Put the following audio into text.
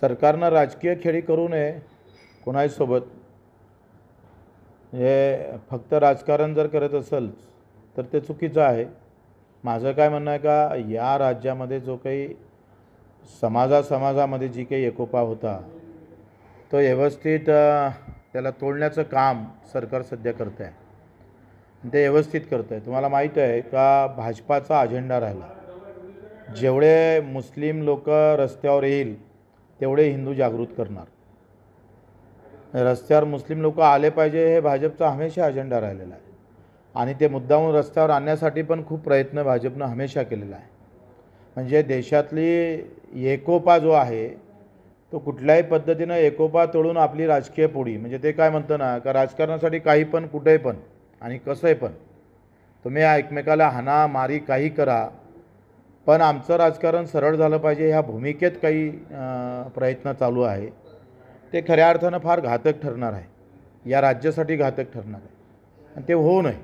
सरकारनं राजकीय खेळी करू नये कोणाहीसोबत. हे फक्त राजकारण जर करत असेल तर ते चुकीचं आहे. माझं काय म्हणणं आहे का या राज्यामध्ये जो काही समाजामध्ये जी काही एकोपा होता तो व्यवस्थित त्याला तोडण्याचं काम सरकार सध्या करत आहे. ते व्यवस्थित करत आहे. तुम्हाला माहीत आहे का भाजपाचा अजेंडा राहिला. जेवढे मुस्लिम लोक रस्त्यावर येईल तेवढे हिंदू जागृत करणार. रस्त्यावर मुस्लिम लोक आले पाहिजे हे भाजपचा हमेशा अजेंडा राहिलेला आहे आणि ते मुद्दामून रस्त्यावर आणण्यासाठी पण खूप प्रयत्न भाजपनं हमेशा केलेला आहे. म्हणजे देशातली एकोपा जो आहे तो कुठल्याही पद्धतीनं एकोपा तोडून आपली राजकीय पोळी, म्हणजे ते काय म्हणतं ना का राजकारणासाठी काही पण कुठेही पण आणि कसंही पण तुम्ही एकमेकाला हाना मारी काही करा, पण आमचं राजकारण सरळ झालं पाहिजे ह्या भूमिकेत काही प्रयत्न चालू आहे. ते खऱ्या अर्थानं फार घातक ठरणार आहे, या राज्यासाठी घातक ठरणार आहे आणि ते होऊ नये.